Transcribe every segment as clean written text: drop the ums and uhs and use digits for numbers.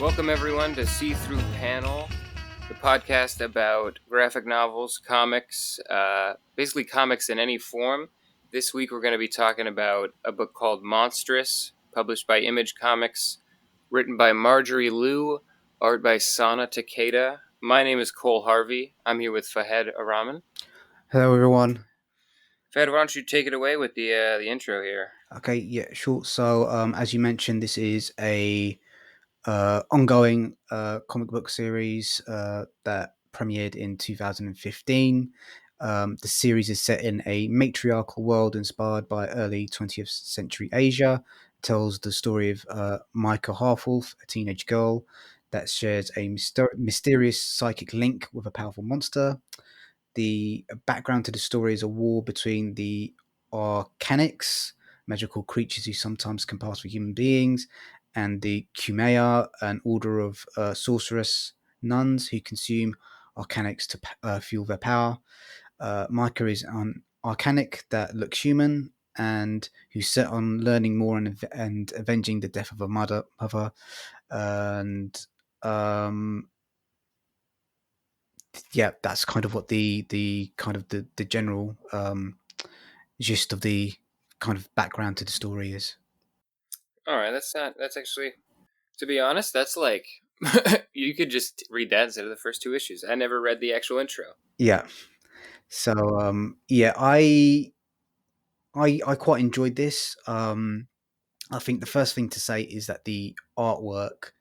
Welcome everyone to SeeThroughPanel, the podcast about graphic novels, comics, basically comics in any form. This week we're going to be talking about a book called Monstress, published by Image Comics, written by Marjorie Liu, art by Sana Takeda. My name is Cole Harvey. I'm here with Fahed Araman. Hello, everyone. Fahed, why don't you take it away with the intro here? Okay, yeah, sure. So, as you mentioned, this is a ongoing comic book series that premiered in 2015. The series is set in a matriarchal world inspired by early 20th century Asia. It tells the story of Micah Halfwolf, a teenage girl that shares a mysterious psychic link with a powerful monster. The background to the story is a war between the Arcanics, magical creatures who sometimes can pass for human beings, and the Kumea, an order of sorceress nuns who consume Arcanics to fuel their power. Micah is an Arcanic that looks human and who's set on learning more and avenging the death of her mother. And um, yeah, that's kind of what the kind of the general gist of the kind of background to the story is. All right, that's actually, to be honest, that's like, you could just read that instead of the first two issues. I never read the actual intro. Yeah. So yeah, I quite enjoyed this. I think the first thing to say is that the artwork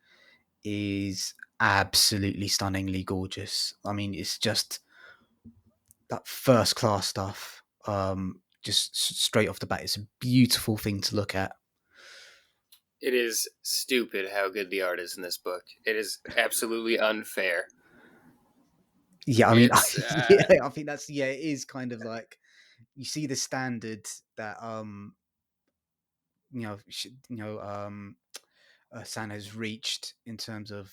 is absolutely stunningly gorgeous. I mean, it's just that first class stuff. Just straight off the bat, it's a beautiful thing to look at. It is stupid how good the art is in this book. It is absolutely unfair. Yeah, I mean, It's yeah, I think that's it is kind of like you see the standard that you know sh- you know San has reached in terms of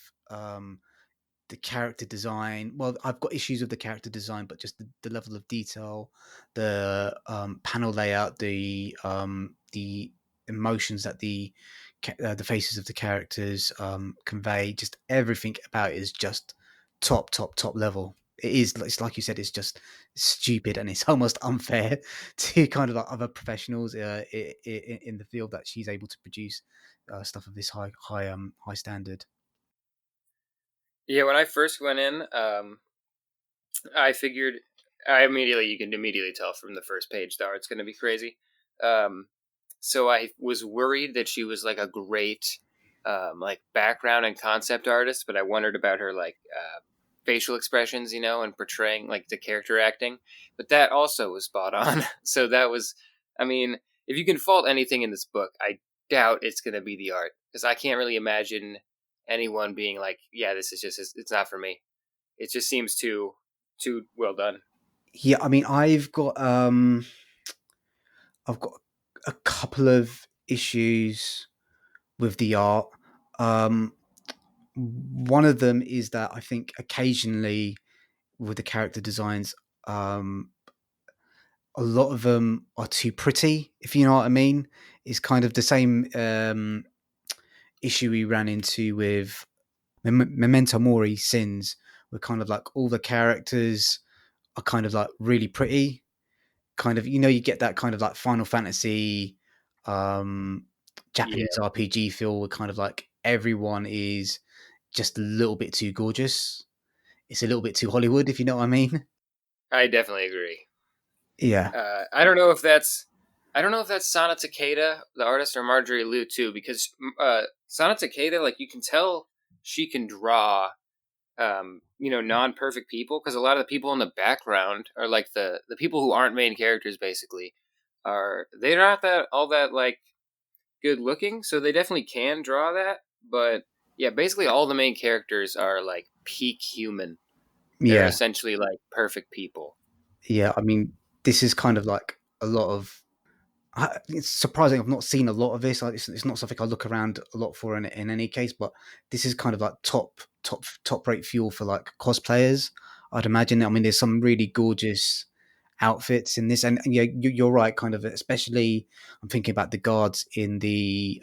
the character design. Well, I've got issues with the character design, but just the level of detail, the panel layout, the emotions that the faces of the characters convey, just everything about it is just top level. It is. It's like you said. It's just stupid, and it's almost unfair to kind of like other professionals in the field that she's able to produce stuff of this high standard. yeah. When I first went in, I figured you can immediately tell from the first page the art's going to be crazy. Um, so I was worried that she was like a great like background and concept artist, but I wondered about her like facial expressions, and portraying like the character acting. But that also was spot on. So that was, I mean, if you can fault anything in this book, I doubt it's going to be the art, because I can't really imagine anyone being like, yeah, this is just, it's not for me. It just seems too well done. Yeah, I mean, I've got a couple of issues with the art. Um, One of them is that I think occasionally with the character designs, um, a lot of them are too pretty. If you know what I mean, it's kind of the same issue we ran into with Memento Mori Sins, where kind of like all the characters are kind of like really pretty, kind of you get that kind of like Final Fantasy um Japanese Yeah, RPG feel where kind of like everyone is just a little bit too gorgeous. It's a little bit too Hollywood, if you know what I mean. I definitely agree. Yeah. I don't know if that's Sana Takeda, the artist, or Marjorie Liu too, because Sana Takeda, like, you can tell she can draw, non-perfect people, because a lot of the people in the background are like the people who aren't main characters. Basically, they're not that all that like good looking, so they definitely can draw that. But yeah, basically all the main characters are like peak human. They're Yeah. essentially like perfect people. Yeah. I mean, this is kind of like a lot of. It's surprising I've not seen a lot of this. It's not something I look around a lot for in any case, but this is kind of like top rate fuel for like cosplayers. I'd imagine. I mean, there's some really gorgeous outfits in this, and yeah, you're right. Kind of, especially I'm thinking about the guards in the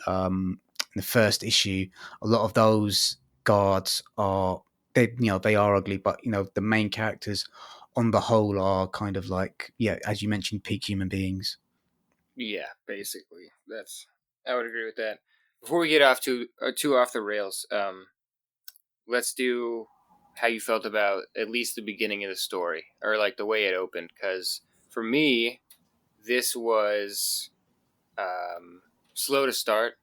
first issue. A lot of those. guards are, they, they are ugly, but the main characters on the whole are kind of like, yeah, as you mentioned, peak human beings. Yeah, basically, that's I would agree with that. Before we get off too off the rails, let's do how you felt about at least the beginning of the story, or like the way it opened. Because for me, this was slow to start.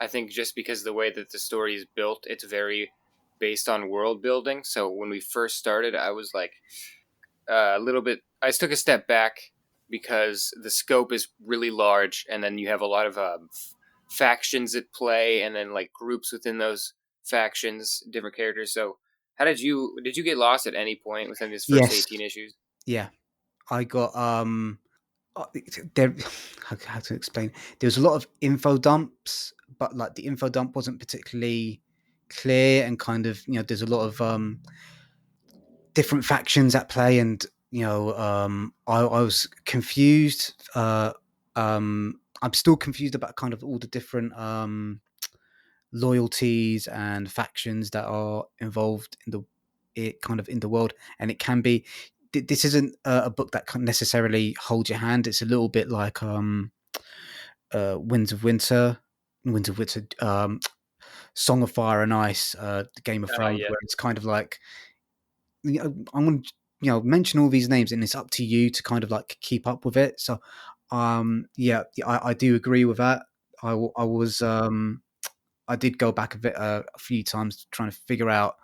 I think just because the way that the story is built, it's very based on world building. So when we first started, I was like a little bit. I took a step back because the scope is really large, and then you have a lot of factions at play, and then like groups within those factions, different characters. So how did you get lost at any point within these first Yes, 18 issues? yeah, I got uh, there. How to explain? There was a lot of info dumps, but like the info dump wasn't particularly clear, and kind of, there's a lot of different factions at play, and I was confused. I'm still confused about kind of all the different loyalties and factions that are involved in the, it kind of in the world, and it can be. This isn't a book that can necessarily hold your hand. It's a little bit like Winds of Winter, Winds of Winter, Song of Fire and Ice, Game of Thrones, Yeah. where it's kind of like, I'm going to mention all these names, and it's up to you to kind of like keep up with it. So, yeah, I do agree with that. I was I did go back a few times trying to figure out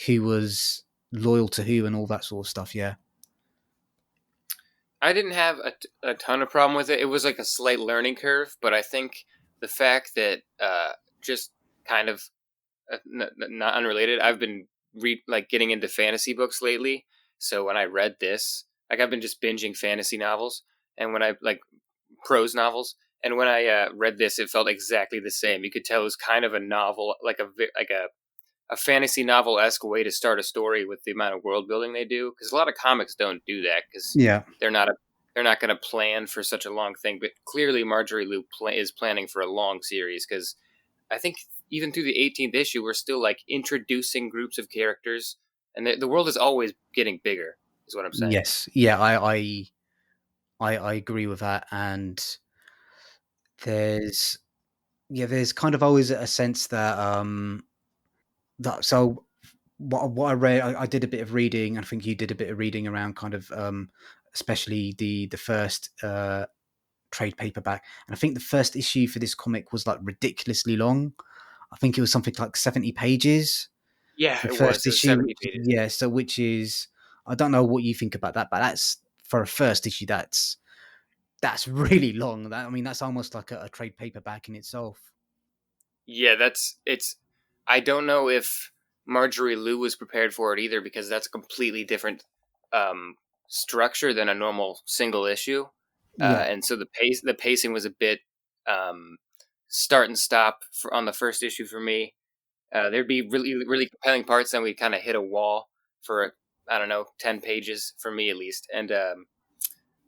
who was loyal to who and all that sort of stuff. Yeah, I didn't have a ton of problem with it. It was like a slight learning curve, but I think the fact that just kind of not unrelated. I've been getting into fantasy books lately. So when I read this, like I've been just binging fantasy novels, and when I like prose novels, and when I read this, it felt exactly the same. You could tell it was kind of a novel, like a fantasy novel esque way to start a story with the amount of world building they do. Because a lot of comics don't do that because yeah, they're not a, they're not going to plan for such a long thing. But clearly, Marjorie Liu is planning for a long series because I think even through the 18th issue, we're still like introducing groups of characters, and the world is always getting bigger. Is what I'm saying. yes, yeah. I agree with that, and there's, there's kind of always a sense that that so what I read, I did a bit of reading. I think you did a bit of reading around kind of especially the first trade paperback, and I think the first issue for this comic was like ridiculously long. I think it was something like 70 pages. Yeah, The it first was. It was issue, 70 which, pages. yeah, so which is, I don't know what you think about that, but that's, for a first issue, that's really long. That, I mean, that's almost like a trade paperback in itself. Yeah, it's. I don't know if Marjorie Liu was prepared for it either because that's a completely different um, structure than a normal single issue, Yeah, and so the pacing was a bit um, start and stop on the first issue for me. There'd be really compelling parts, then we kind of hit a wall for I don't know 10 pages for me at least, and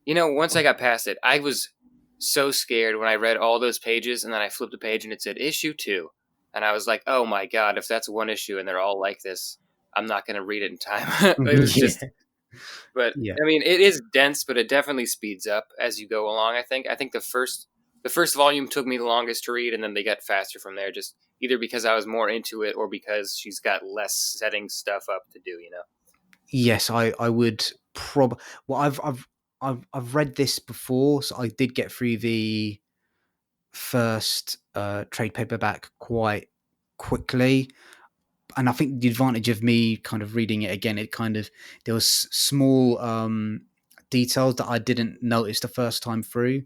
once I got past it, I was so scared when I read all those pages, and then I flipped a page and it said issue two, and I was like, oh my god, if that's one issue and they're all like this, I'm not going to read it in time. It was just, yeah, but yeah. I mean, it is dense, but it definitely speeds up as you go along. I think the first volume took me the longest to read, and then they got faster from there. Just either because I was more into it, or because she's got less setting stuff up to do. Yes, I would well, I've read this before, so I did get through the first trade paperback quite quickly. And I think the advantage of me kind of reading it again, it kind of, there was small details that I didn't notice the first time through,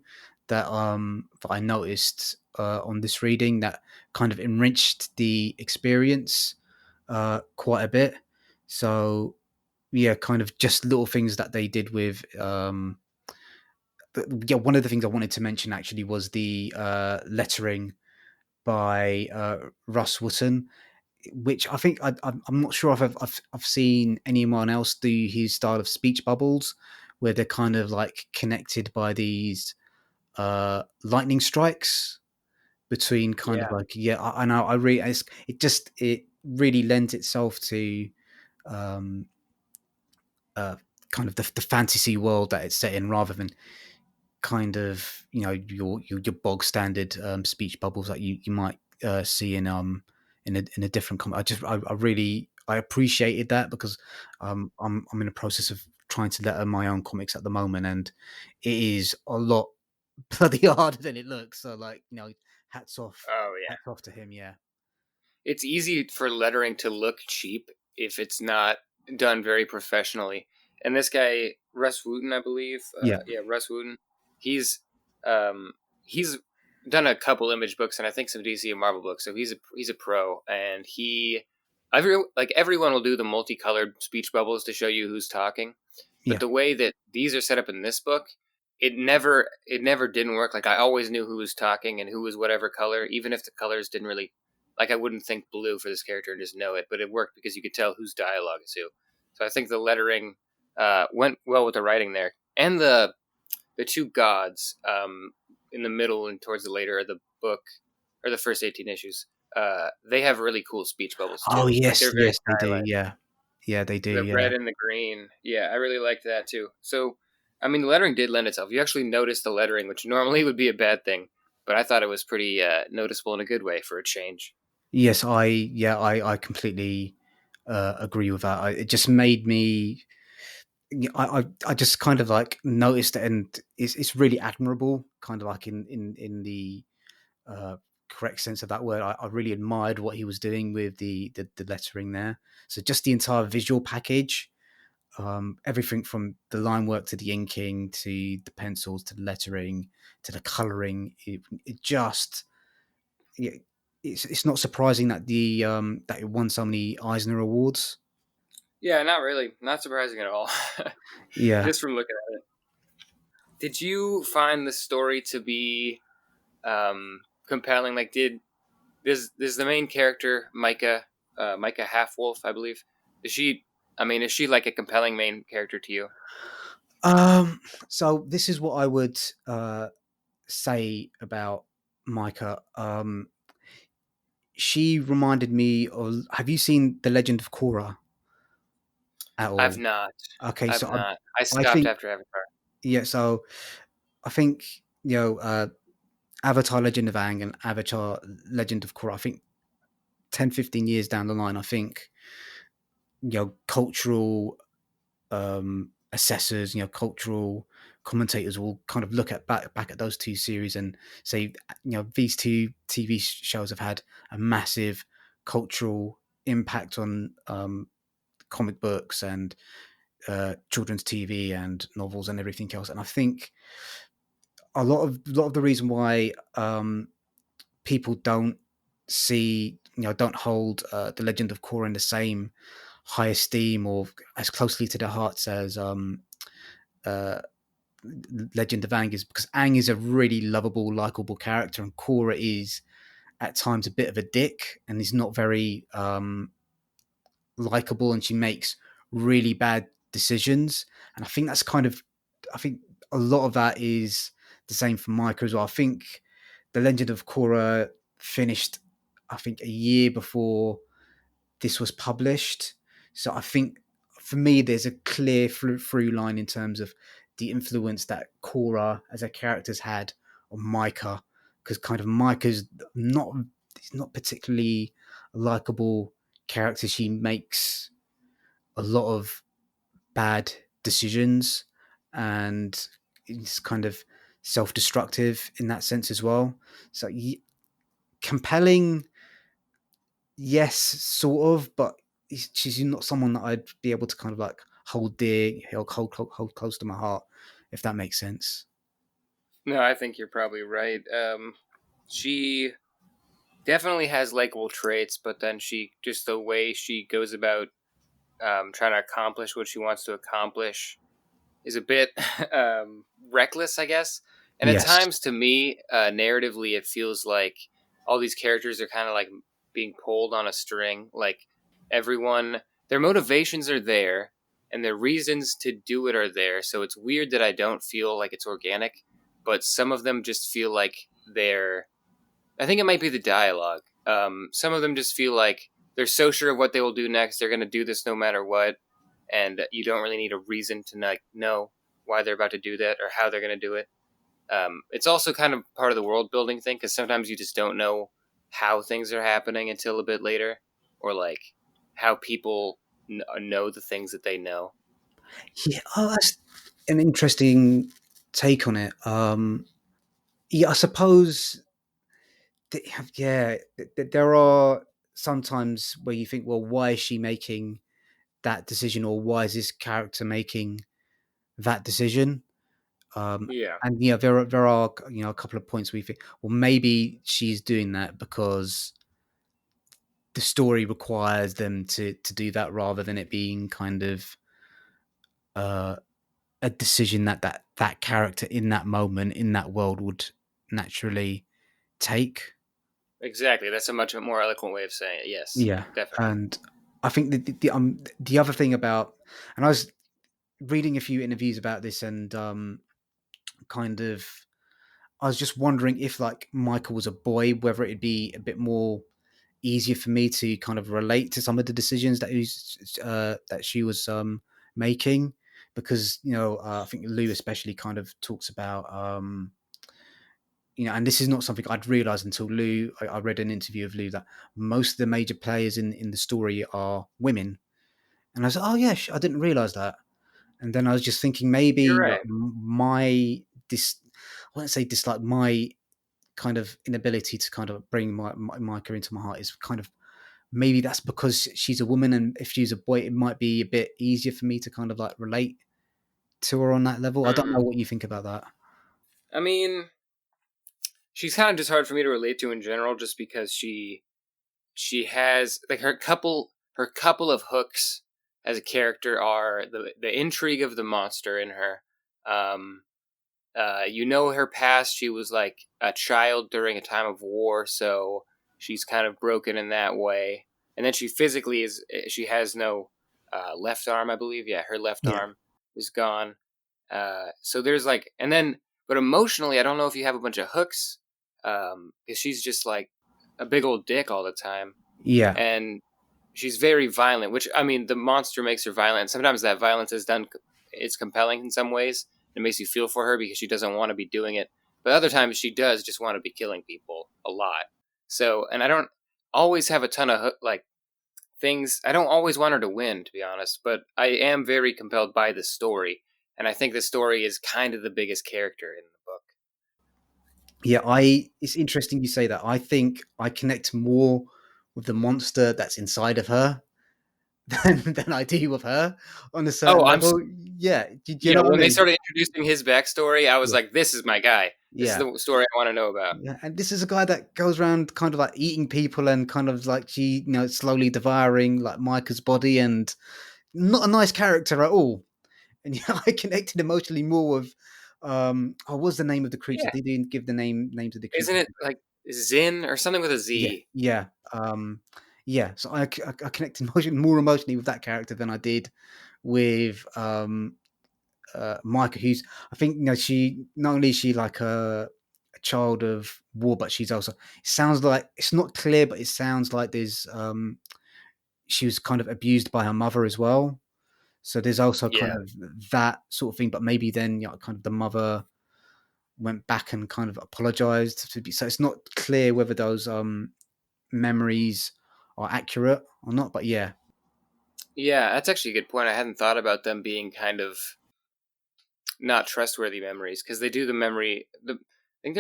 that I noticed on this reading, that kind of enriched the experience quite a bit. So yeah, kind of just little things that they did with yeah, one of the things I wanted to mention actually was the lettering by Russ Wotton, which I think I'm not sure if I've seen anyone else do his style of speech bubbles, where they're kind of like connected by these lightning strikes between kind of Yeah. like, yeah, I know, I really, it just, it really lends itself to um, uh, kind of the fantasy world that it's set in, rather than kind of your bog standard speech bubbles that you might see in a different comic. I really I appreciated that, because I'm in the process of trying to letter my own comics at the moment, and it is a lot bloody harder than it looks. So, like, hats off, Oh yeah. hats off to him. Yeah, It's easy for lettering to look cheap if it's not done very professionally. And this guy, Russ Wooten, I believe, yeah, yeah, Russ Wooten, he's um, he's done a couple Image books and I think some DC and Marvel books. So he's a pro, and everyone will do the multicolored speech bubbles to show you who's talking, but yeah, the way that these are set up in this book, it never didn't work. Like, I always knew who was talking and who was whatever color, even if the colors didn't really, like, I wouldn't think blue for this character and just know it, but it worked because you could tell whose dialogue is who. So I think the lettering went well with the writing there, and the two gods in the middle and towards the later of the book, or the first 18 issues. They have really cool speech bubbles oh too. Like, yes, they're very yes, they do. stylized. Yeah, yeah, they do. The Yeah. red and the green, yeah, I really liked that too. So, I mean, the lettering did lend itself. You actually noticed the lettering, which normally would be a bad thing, but I thought it was pretty noticeable in a good way for a change. Yes, I completely agree with that. It just made me. I just kind of like noticed it, and it's really admirable, kind of like in the uh, correct sense of that word. I really admired what he was doing with the lettering there. So just the entire visual package, everything from the line work to the inking to the pencils to the lettering to the coloring, it just yeah, it's not surprising that that it won so many Eisner Awards. Yeah, not really, not surprising at all. Yeah. Just from looking at it, did you find the story to be compelling? Like, did this the main character, Micah, Micah Half Wolf, I believe? Is she? I mean, is she like a compelling main character to you? So this is what I would say about Micah. She reminded me of. Have you seen The Legend of Korra at I've all? not. Okay, I've so not. I I stopped think after Avatar. yeah. So I think Avatar: Legend of Aang and Avatar: Legend of Korra. I think 10, 15 years down the line, I think cultural assessors, cultural commentators will kind of look at back at those two series and say, these two TV shows have had a massive cultural impact on comic books and children's TV and novels and everything else. And I think a lot of the reason why people don't hold the Legend of Korra in the same high esteem or as closely to their hearts as uh, Legend of Aang, is because Aang is a really lovable, likable character, and Korra is at times a bit of a dick and is not very likable, and she makes really bad decisions. And I think that's kind of, I think a lot of that is the same for Micah as well. I think the Legend of Korra finished, I think, a year before this was published. So I think for me, there's a clear through line in terms of the influence that Korra as a character's had on Micah, because kind of Micah's not he's not particularly a likable character. She makes a lot of bad decisions, and it's kind of self-destructive in that sense as well. So compelling, yes, sort of, but she's not someone that I'd be able to kind of like hold dear, hold close to my heart, if that makes sense. No, I think you're probably right. She definitely has likable traits, but then she just the way she goes about trying to accomplish what she wants to accomplish is a bit reckless, I guess. And at Yes. times, to me, narratively, it feels like all these characters are kind of like being pulled on a string. Like, everyone, their motivations are there, and their reasons to do it are there. So it's weird that I don't feel like it's organic, but some of them just feel like they're. I think it might be the dialogue. Some of them just feel like they're so sure of what they will do next. They're going to do this no matter what, and you don't really need a reason to like know why they're about to do that or how they're going to do it. It's also kind of part of the world building thing because sometimes you just don't know how things are happening until a bit later, or like how people know the things that they know. Yeah, oh, that's an interesting take on it. Yeah, I suppose. Yeah, there are sometimes where you think, well, why is she making that decision, or why is this character making that decision? Um, Yeah, and there are a couple of points where you think, well, maybe she's doing that because the story requires them to do that, rather than it being kind of uh, a decision that character in that moment in that world would naturally take. exactly. That's a much more eloquent way of saying it. Yes, Yeah, definitely. and I think the other thing about, and I was reading a few interviews about this, and kind of I was just wondering if like Michael was a boy, whether it'd be a bit more easier for me to kind of relate to some of the decisions that she was making, because I think Lou especially kind of talks about and this is not something I'd realized until Lou. I read an interview of Lou that most of the major players in the story are women, and I was like, oh yeah, I didn't realize that. And then I was just thinking You're maybe like right. my dis, I won't say dislike, my kind of inability to kind of bring my Micah into my heart is kind of, maybe that's because she's a woman, and if she's a boy, it might be a bit easier for me to kind of like relate to her on that level. I don't know Mm. what you think about that. I mean, she's kind of just hard for me to relate to in general, just because she has like her couple of hooks as a character are the intrigue of the monster in her. Um, her past. She was like a child during a time of war, so she's kind of broken in that way. And then she physically is. She has no left arm, I believe. Yeah, her left Yeah, arm is gone. So there's like, and then, but emotionally, I don't know if you have a bunch of hooks, because she's just like a big old dick all the time, yeah, and she's very violent. Which I mean, the monster makes her violent. Sometimes that violence is done. It's compelling in some ways. It makes you feel for her because she doesn't want to be doing it. But other times she does just want to be killing people a lot. So, and I don't always have a ton of like things. I don't always want her to win, to be honest. But I am very compelled by the story, and I think the story is kind of the biggest character in the book. yeah. It's interesting you say that. I think I connect more with the monster that's inside of her than I do with her on a Oh, certain level. Yeah, do you yeah. know what I When they mean? started introducing his backstory, I was Yeah, like, "This is my guy. This is yeah. the story I want to know about." Yeah, and this is a guy that goes around kind of like eating people, and kind of like slowly devouring like Micah's body, and not a nice character at all. And I connected emotionally more with what was the name of the creature? Yeah, They didn't give the names of the isn't creatures. it like Zin or something with a Yeah, Z? yeah, yeah. So I connected more emotionally with that character than I did with Micah, who's, I think, she not only is she like a child of war, but she's also, it sounds like, it's not clear, but it sounds like there's she was kind of abused by her mother as well. So there's also kind Yeah, of that sort of thing, but maybe then kind of the mother went back and kind of apologized to be. So it's not clear whether those memories are accurate or not. But yeah, yeah. That's actually a good point. I hadn't thought about them being kind of not trustworthy memories because they do the memory. I think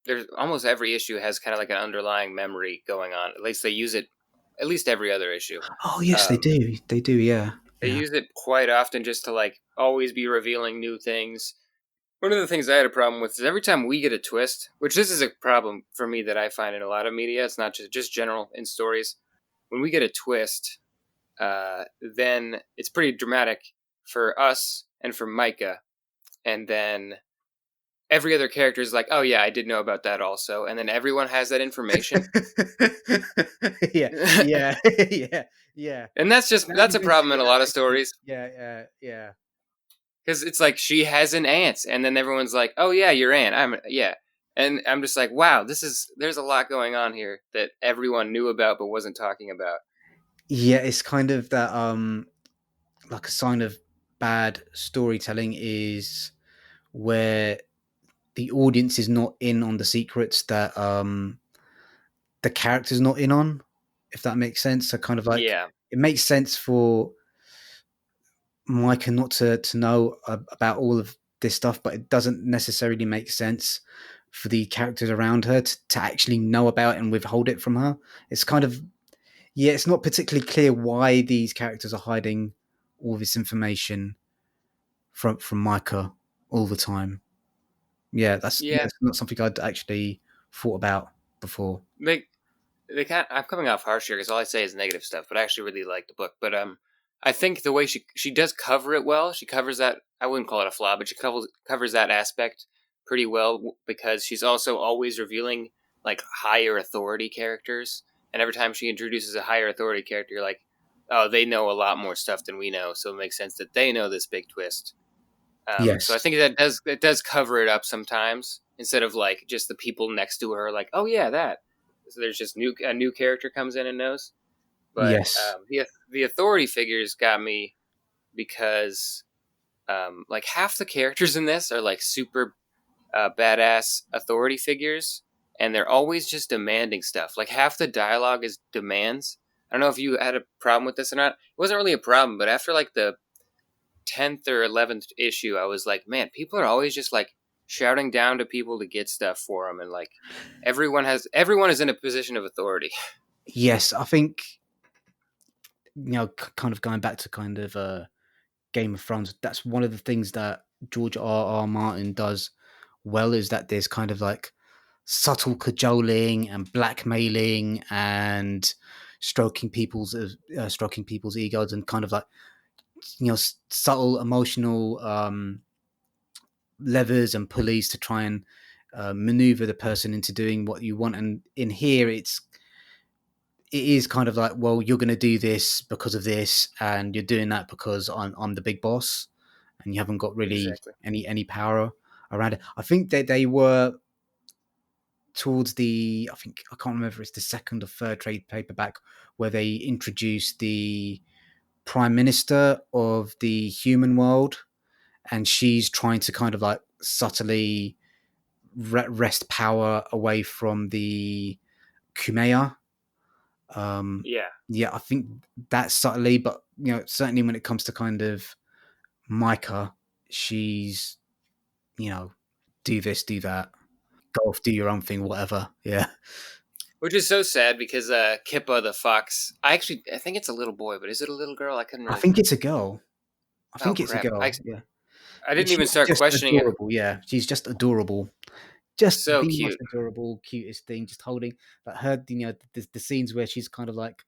there's almost every issue has kind of like an underlying memory going on. At least they use it. At least every other issue. oh yes, they Um, do, they do, yeah, they yeah. use it quite often just to like always be revealing new things. One of the things I had a problem with is every time we get a twist, which this is a problem for me that I find in a lot of media. It's not just general in stories. When we get a twist, then it's pretty dramatic for us and for Micah, and then every other character is like, "Oh yeah, I did know about that also," and then everyone has that information. Yeah, And yeah, yeah, yeah. That that's a problem eventually, in a that lot of actually, stories yeah, yeah, yeah. because it's like she has an aunt, and then everyone's like, "Oh yeah, your aunt." Yeah. And I'm just like, wow, there's a lot going on here that everyone knew about but wasn't talking about. Yeah, it's kind of that like a sign of bad storytelling is where the audience is not in on the secrets that the character's not in on, if that makes sense. So kind of like Yeah, it makes sense for Micah not to know about all of this stuff, but it doesn't necessarily make sense for the characters around her to actually know about it and withhold it from her. It's kind of yeah, it's not particularly clear why these characters are hiding all this information from Micah all the time. Yeah, yeah. that's not something I'd actually thought about before. They they kind I'm coming off harsh here because all I say is negative stuff, but I actually really like the book. But I think the way she does cover it well. She covers that. I wouldn't call it a flaw, but she covers that aspect pretty well because she's also always revealing like higher authority characters, and every time she introduces a higher authority character, you're like, oh, they know a lot more stuff than we know, so it makes sense that they know this big twist. So I Yes, think that does cover it up sometimes instead of like just the people next to her, like, oh yeah, that. So there's just a new character comes in and knows. But yes, the authority figures got me because like half the characters in this are like super badass authority figures, and they're always just demanding stuff. Like half the dialogue is demands. I don't know if you had a problem with this or not. It wasn't really a problem, but after like the 10th or 11th issue, I was like, man, people are always just like shouting down to people to get stuff for them, and like everyone is in a position of authority. yes. I think kind of going back to kind of Game of Thrones. That's one of the things that George R. R. Martin does well is that there's kind of like subtle cajoling and blackmailing and stroking people's egos and kind of like subtle emotional levers and pulleys to try and maneuver the person into doing what you want. And in here, it is kind of like, well, you're going to do this because of this, and you're doing that because I'm the big boss, and you haven't got really Exactly. any power around it. I think that they were towards I think I can't remember if it's the second or third trade paperback where they introduced the prime minister of the human world, and she's trying to kind of like subtly wrest power away from the Kumeya. Um, Yeah. yeah, I think that's subtly, but certainly when it comes to kind of Micah, she's you know, do this, do that, go off, do your own thing, whatever. Yeah, Which is so sad because Kippa the fox. I think it's a little boy, but is it a little girl? I couldn't I really. think it's a girl. I Oh think it's a crap! girl. Yeah, I didn't even she's start just questioning it. adorable. Yeah, she's just adorable. Just So the most cute. adorable, cutest thing. Just holding like her. The scenes where she's kind of like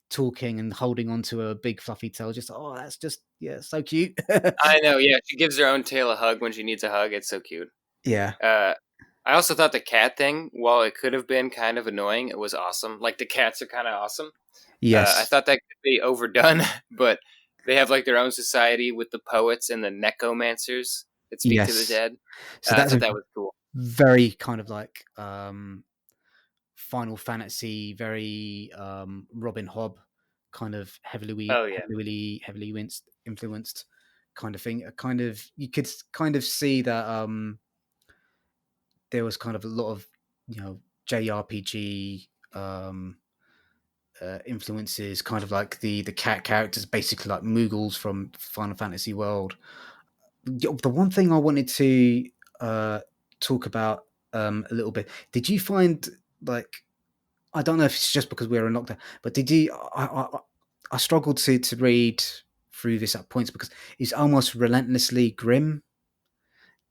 talking and holding onto a big fluffy tail. Just that's just so cute. I know. Yeah, she gives her own tail a hug when she needs a hug. It's so cute. Yeah. Uh, I also thought the cat thing, while it could have been kind of annoying, it was awesome. Like the cats are kind of awesome. I Yes. thought that could be overdone, but they have like their own society with the poets and the necromancers that speak to the Yes. dead. So I that's thought a that was cool. very kind of like Final Fantasy, very Robin Hobb kind of Oh yeah, heavily influenced kind of thing. A kind of you could kind of see that there was kind of a lot of JRPG influences, kind of like the cat characters, basically like Moogles from Final Fantasy World. The one thing I wanted to uh, talk about a little bit. Did you find like I don't know if it's just because we were in lockdown, but did you? I struggled to read through this at points because it's almost relentlessly grim.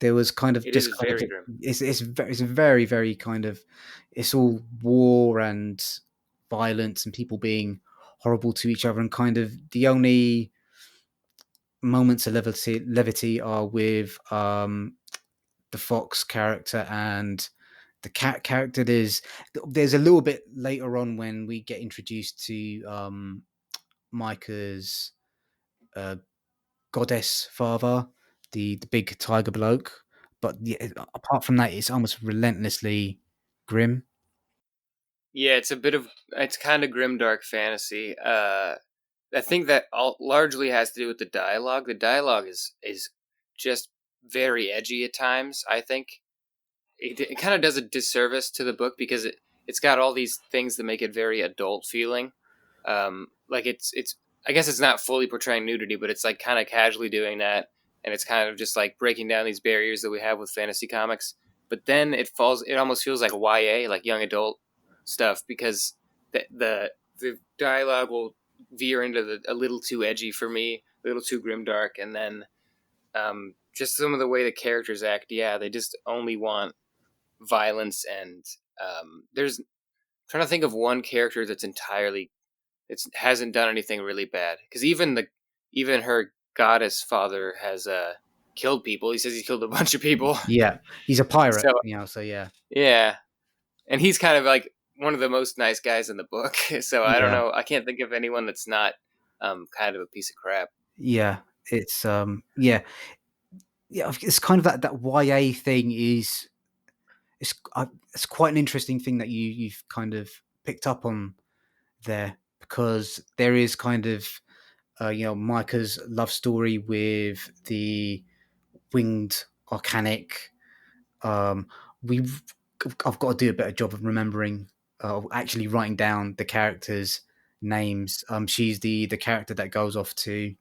There was kind of it just is kind of very grim. it's very very kind of it's all war and violence and people being horrible to each other, and kind of the only moments of levity are with the fox character and the cat character. There's a little bit later on when we get introduced to Micah's uh, goddess father, the big tiger bloke. but yeah, apart from that, it's almost relentlessly grim. Yeah, it's kind of grimdark fantasy. I think that largely has to do with the dialogue. The dialogue is just very edgy at times. I think it kind of does a disservice to the book because it's got all these things that make it very adult feeling. Like it's I guess it's not fully portraying nudity, but it's like kind of casually doing that, and it's kind of just like breaking down these barriers that we have with fantasy comics. But then it almost feels like YA, like young adult stuff, because the dialogue will veer into a little too edgy for me, a little too grimdark, and then just some of the way the characters act. Yeah, they just only want violence, and there's trying to think of one character that's entirely it hasn't done anything really bad, because even her goddess father has killed people. He says he killed a bunch of people. Yeah, he's a pirate, So so yeah, yeah, and he's kind of like one of the most nice guys in the book. So I don't yeah, know, I can't think of anyone that's not kind of a piece of crap. yeah. It's yeah. It's kind of that YA thing is it's quite an interesting thing that you've kind of picked up on there, because there is kind of Micah's love story with the winged arcanic. Um, we've I've got to do a better job of remembering, actually writing down the characters' names. She's the character that goes off to.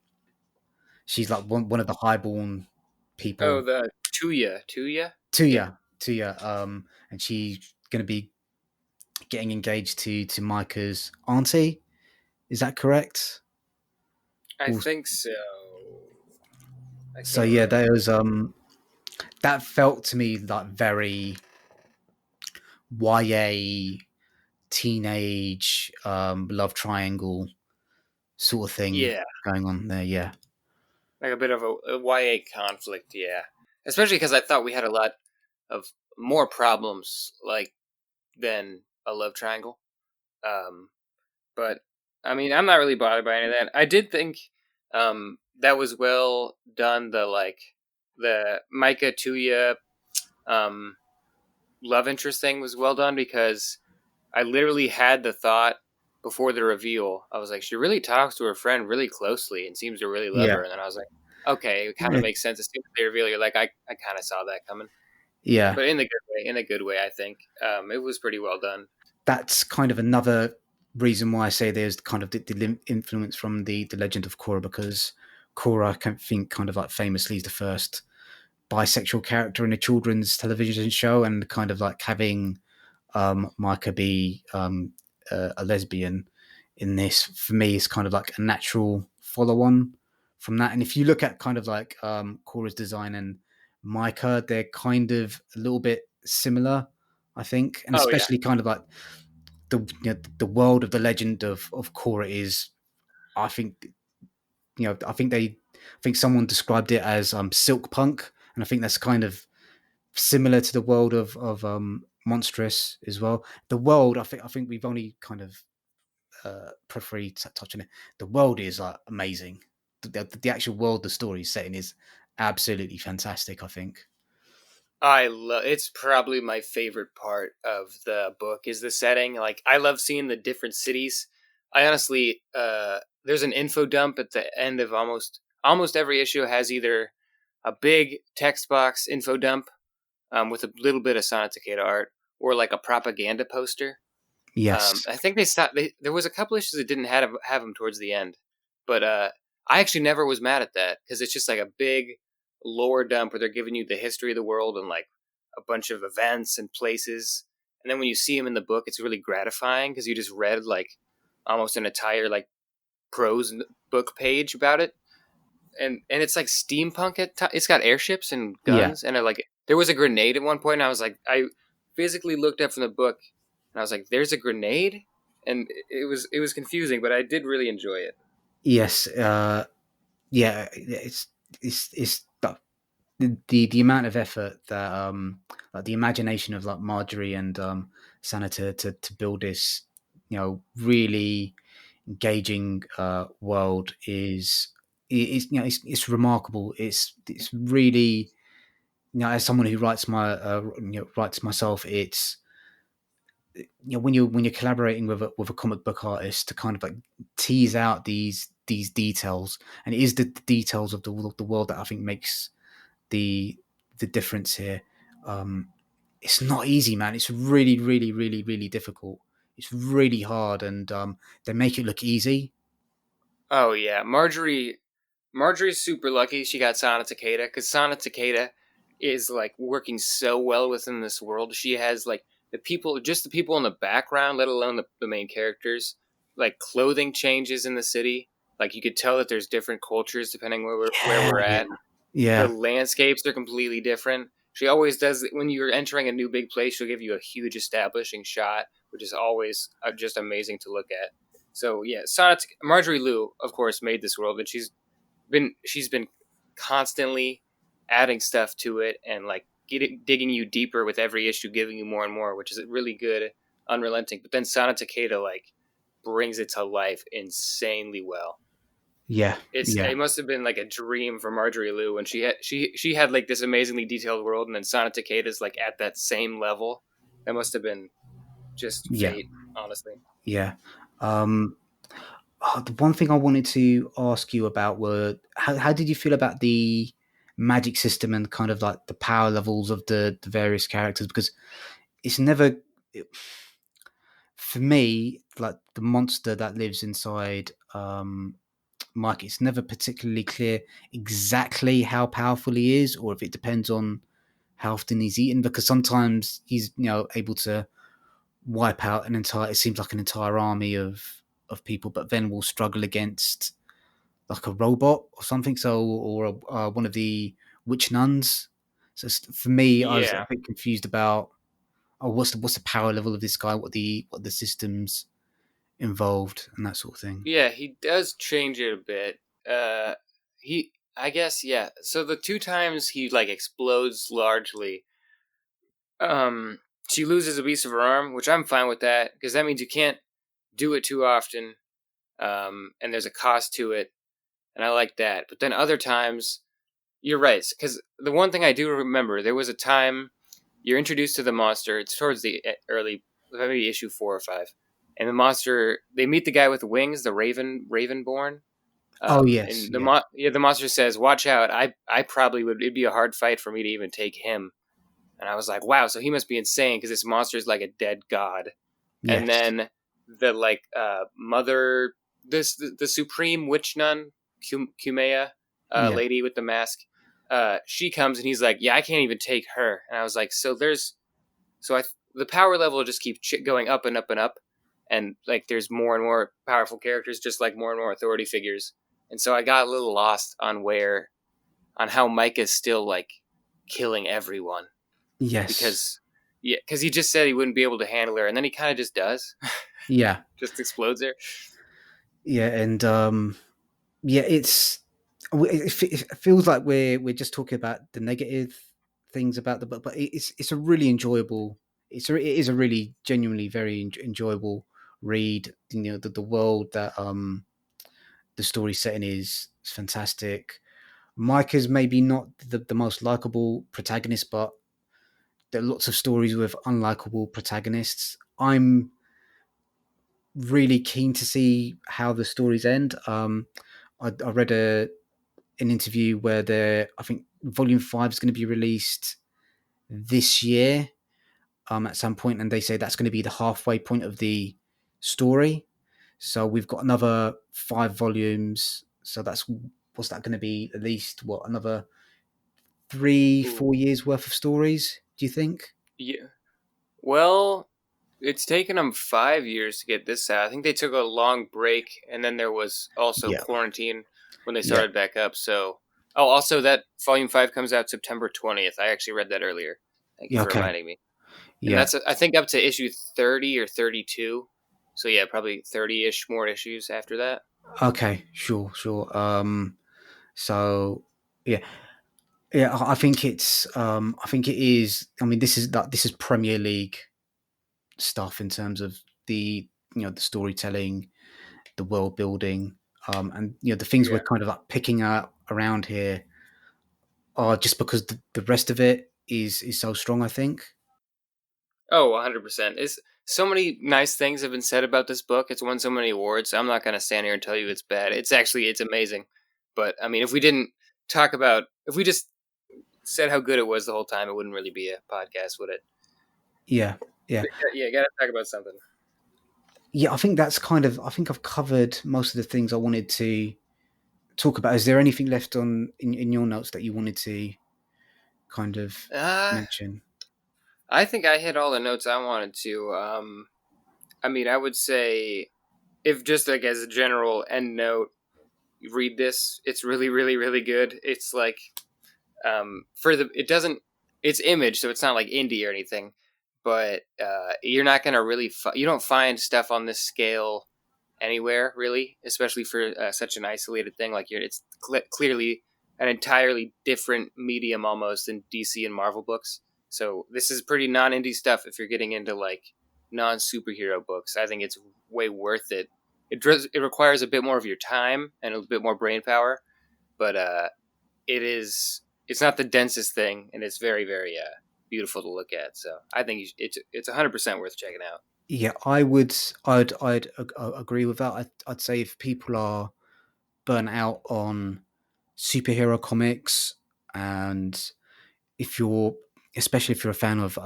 She's like one of the highborn Oh, people. the Tuya, yeah. Tuya. And she's going to be getting engaged to Micah's auntie. Is that correct? I Also, think so. I so can't yeah, remember. that felt to me like very YA teenage love triangle sort of thing Yeah, going on there. Yeah, like a bit of a YA conflict. Yeah, especially because I thought we had a lot of more problems like than a love triangle. Um, but I mean, I'm not really bothered by any of that. I did think that was well done. The Micah Tuya um, love interest thing was well done, because I literally had the thought before the reveal. I was like, she really talks to her friend really closely and seems to really love yeah, her. And then I was like, okay, it kind of makes sense. As soon as they reveal, you're like, I kind of saw that coming, yeah. but in the good way. In a good way, I think it was pretty well done. That's kind of another reason why I say there's kind of the influence from the Legend of Korra, because Korra, I can think, kind of like famously is the first bisexual character in a children's television show, and kind of like having Micah be a lesbian in this, for me, is kind of like a natural follow on from that. And if you look at kind of like Cora's design and Micah, they're kind of a little bit similar, I think, and Oh yeah. especially kind of like the world of the legend of Korra is, I think, I think someone described it as silk punk, and I think that's kind of similar to the world of Monstress as well. The world, I think we've only kind of periphery touch on it. The world is amazing. The actual world the story is setting is absolutely fantastic, I think. I love it's probably my favorite part of the book is the setting. Like I love seeing the different cities. I honestly there's an info dump at the end of almost every issue has either a big text box info dump with a little bit of Sonic Takeda art, or like a propaganda poster. Yes. I think they stopped. There was a couple issues that didn't have them towards the end, but I actually never was mad at that, because it's just like a big lore dump where they're giving you the history of the world and like a bunch of events and places, and then when you see them in the book, it's really gratifying because you just read like almost an entire like prose book page about it, and it's like steampunk. It's got airships and Yeah. guns, and like there was a grenade at one point, and I was like, I physically looked up from the book, and I was like, "There's a grenade," and it was confusing, but I did really enjoy it. Yes. Yeah. It's the amount of effort that like the imagination of like Marjorie and Sana to build this, really engaging world is it's remarkable. It's really as someone who writes writes myself, it's when you're collaborating with a comic book artist to kind of like tease out these details, and it is the details of the world that I think makes the the difference here. Um, it's not easy, man. It's really, really, really, really difficult. It's really hard, and they make it look easy. Oh yeah, Marjorie's super lucky she got Sana Takeda because Sana Takeda is like working so well within this world. She has like just the people in the background, let alone the main characters. Like clothing changes in the city. Like you could tell that there's different cultures depending where Yeah, we're yeah, at. The yeah, landscapes are completely different. She always does when you're entering a new big place. She'll give you a huge establishing shot, which is always just amazing to look at. So yeah, Marjorie Liu, of course, made this world, and she's been constantly adding stuff to it and like digging you deeper with every issue, giving you more and more, which is really good, unrelenting. But then Sana Takeda like brings it to life insanely well. yeah, It yeah, must have been like a dream for Marjorie Liu when she had like this amazingly detailed world, and then Sana Takeda's like at that same level. That must have been just yeah, fate, honestly. yeah. Um, the one thing I wanted to ask you about were how did you feel about the magic system and kind of like the power levels of the various characters? Because it's never, for me, like the monster that lives inside Mike, it's never particularly clear exactly how powerful he is, or if it depends on how often he's eaten. Because sometimes he's able to wipe out an entire. It seems like an entire army of people, but then will struggle against like a robot or something. So, or one of the witch nuns. So for me, I was a Yeah, bit confused about what's the power level of this guy, what the systems involved, and that sort of thing. yeah, he does change it a bit. I guess, yeah. So the two times he like explodes largely, um, she loses a piece of her arm, which I'm fine with that because that means you can't do it too often, and there's a cost to it, and I like that. But then other times, you're right, because the one thing I do remember, there was a time you're introduced to the monster. It's towards the early, maybe issue 4 or 5, and the monster they meet the guy with the wings, the Ravenborn. Oh yes, And yeah, the monster says, "Watch out! I probably would. It'd be a hard fight for me to even take him." And I was like, "Wow!" So he must be insane because this monster is like a dead god. And yes, then the like mother, the supreme witch nun, Kumea, yeah, lady with the mask, she comes and he's like, "Yeah, I can't even take her." And I was like, the power level just keeps going up and up and up, and like there's more and more powerful characters, just like more and more authority figures. And so I got a little lost on how Micah's still like killing everyone yes, because he just said he wouldn't be able to handle her, and then he kind of just does, yeah, just explodes her. yeah, and yeah, it feels like we're just talking about the negative things about the book, but it's a really enjoyable. It is a really genuinely very enjoyable read. The world that the story setting is fantastic. Mike is maybe not the most likable protagonist, but there are lots of stories with unlikable protagonists. I'm really keen to see how the stories end. I read an interview where I think Volume 5 is going to be released this year, at some point, and they say that's going to be the halfway point of the story. So we've got another 5 volumes. So that's what's that going to be? At least what, another three, Ooh, 4 years worth of stories? Do you think? yeah. Well, it's taken them 5 years to get this out. I think they took a long break, and then there was also Yeah, quarantine when they yeah, started back up. So, oh, also that Volume 5 comes out September 20th. I actually read that earlier. Thank you yeah. for Okay, reminding me. And yeah. that's I think up to issue 30 or 32. So yeah, probably 30ish more issues after that. Okay, sure, sure. So yeah, yeah. I think I think it is. I mean, this is Premier League stuff in terms of the storytelling, the world building, and the things we're Yeah. kind of like picking out around here just because the rest of it is so strong, I think. Oh, 100%. It's so many nice things have been said about this book. It's won so many awards. I'm not going to stand here and tell you it's bad. It's amazing. But I mean, if we didn't talk about if we just said how good it was the whole time, it wouldn't really be a podcast, would it? Yeah, yeah, Yeah, you got to talk about something. yeah. I think that's kind of. I think I've covered most of the things I wanted to talk about. Is there anything left on in your notes that you wanted to kind of Uh, mention? I think I hit all the notes I wanted to. I mean, I would say if just like as a general end note, read this. It's really, really, really good. It's like for the it doesn't it's image, so it's not like indie or anything, but you're not gonna really you don't find stuff on this scale anywhere really, especially for such an isolated thing. Like it's clearly an entirely different medium almost than DC and Marvel books. So this is pretty non-indie stuff. If you're getting into like non-superhero books, I think it's way worth it. It requires a bit more of your time and a bit more brain power, but it's not the densest thing, and it's very very beautiful to look at. So I think it's 100% worth checking out. Yeah, I'd agree with that. I'd say if people are burnt out on superhero comics, and if you're, especially if you're a fan of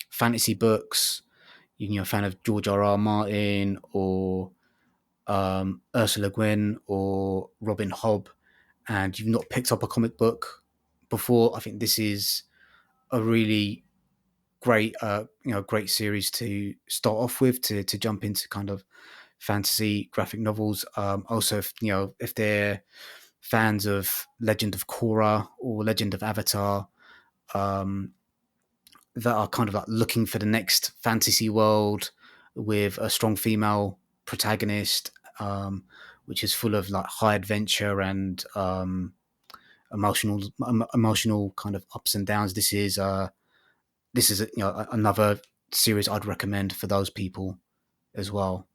fantasy books, you're a fan of George R. R. Martin or Ursula Gwyn or Robin Hobb, and you've not picked up a comic book before, I think this is a really great series to start off with to jump into kind of fantasy graphic novels. Also, if they're fans of Legend of Korra or Legend of Avatar, um, that are kind of like looking for the next fantasy world with a strong female protagonist, which is full of like high adventure and emotional kind of ups and downs. This is another series I'd recommend for those people as well.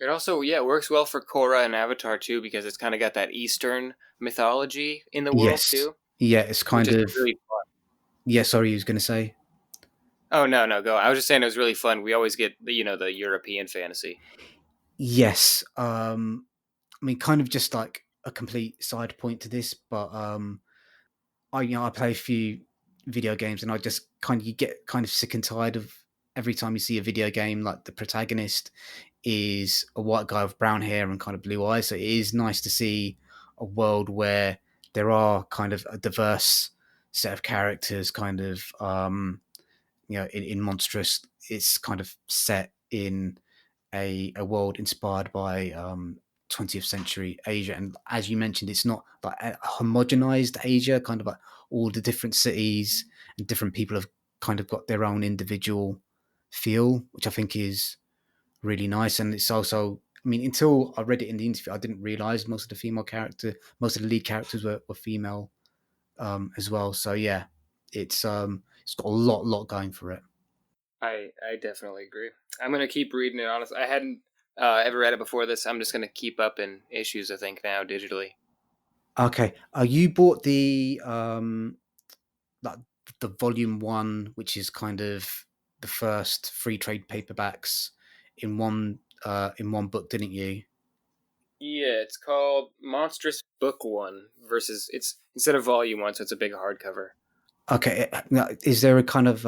It also, yeah, works well for Korra and Avatar too, because it's kind of got that Eastern mythology in the world Yes, too, yeah, it's which kind is of really fun. yeah. Sorry, you was going to say Oh no, no, go. I was just saying it was really fun. We always get the European fantasy. yes. I mean, kind of just like a complete side point to this, but I play a few video games, and I just kind of you get kind of sick and tired of every time you see a video game like the protagonist is a white guy with brown hair and kind of blue eyes. So it is nice to see a world where there are kind of a diverse set of characters, kind of in Monstress, it's kind of set in a world inspired by 20th century Asia. And as you mentioned, it's not like a homogenized Asia, kind of like all the different cities and different people have kind of got their own individual feel, which I think is really nice. And it's also, I mean, until I read it in the interview, I didn't realize most of the lead characters were female as well. So yeah, it's got a lot going for it. I definitely agree. I'm gonna keep reading it. Honestly, I hadn't ever read it before this. I'm just gonna keep up in issues. I think now digitally. Okay, you bought like the volume one, which is kind of the first free trade paperbacks in one book, didn't you? Yeah, it's called Monstress Book One versus it's instead of Volume One, so it's a big hardcover. Okay, is there a kind of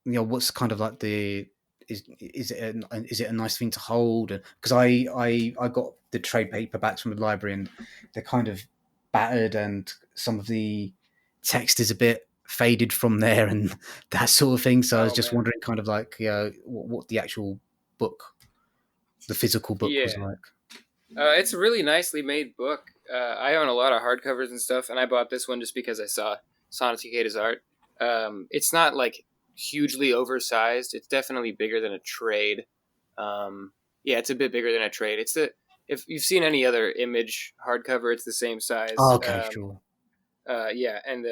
what's kind of like the is it a nice thing to hold? Because I got the trade paperbacks from the library, and they're kind of battered, and some of the text is a bit faded from there, and that sort of thing. So I was Oh just man, wondering, kind of like what the actual book, the physical book, yeah, was like. it's a really nicely made book. I own a lot of hardcovers and stuff, and I bought this one just because I saw Takeda's art. It's not like hugely oversized. It's definitely bigger than a trade. Yeah, it's a bit bigger than a trade. It's the if you've seen any other Image hardcover, it's the same Oh, size. okay, sure. Yeah, and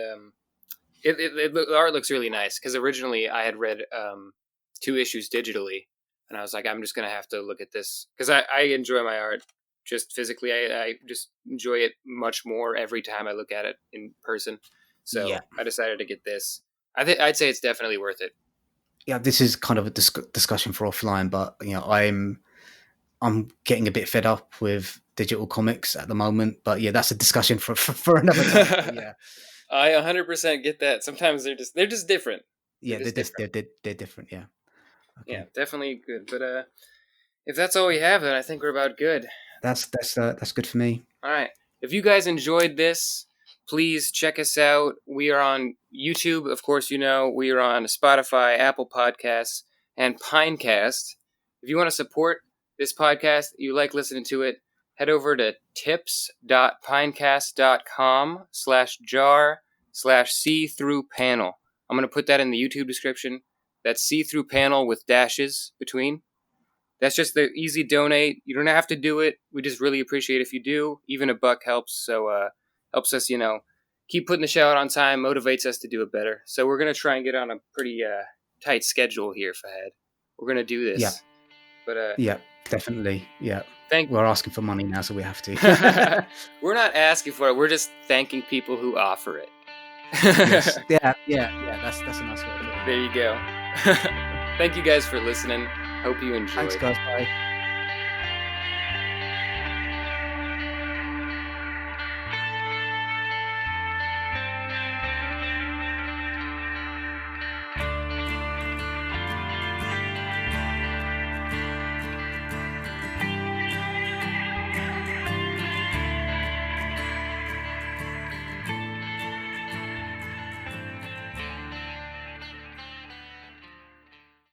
the art looks really nice because originally I had read two issues digitally, and I was like, I'm just gonna have to look at this because I enjoy my art. just physically. I just enjoy it much more every time I look at it in person. Yeah. So I decided to get this. I'd say it's definitely worth it. Yeah, this is kind of a discussion for offline, but I'm getting a bit fed up with digital comics at the moment. But yeah, that's a discussion for another time. But yeah, I 100% get that. Sometimes they're just different. They're yeah, just different. they're different. Yeah. Yeah, Okay. definitely good. But if that's all we have, then I think we're about good. That's good for me. All right. If you guys enjoyed this, please check us out. We are on YouTube, of course, we are on Spotify, Apple Podcasts, and Pinecast. If you want to support this podcast, you like listening to it, head over to tips.pinecast.com/jar/SeeThroughPanel. I'm going to put that in the YouTube description. That's SeeThroughPanel with dashes between. That's just the easy donate. You don't have to do it. We just really appreciate if you do. Even $1 helps. So helps us, keep putting the show out on time, motivates us to do it better. So we're gonna try and get on a pretty tight schedule here, Fahad. We're gonna do Yeah. this. But Yeah, definitely. Yeah. thank. We're asking for money now, so we have to. We're not asking for it. We're just thanking people who offer it. Yes. Yeah. That's a nice way to put it. There you go. Thank you guys for listening. Hope you enjoyed. Thanks, guys. Bye.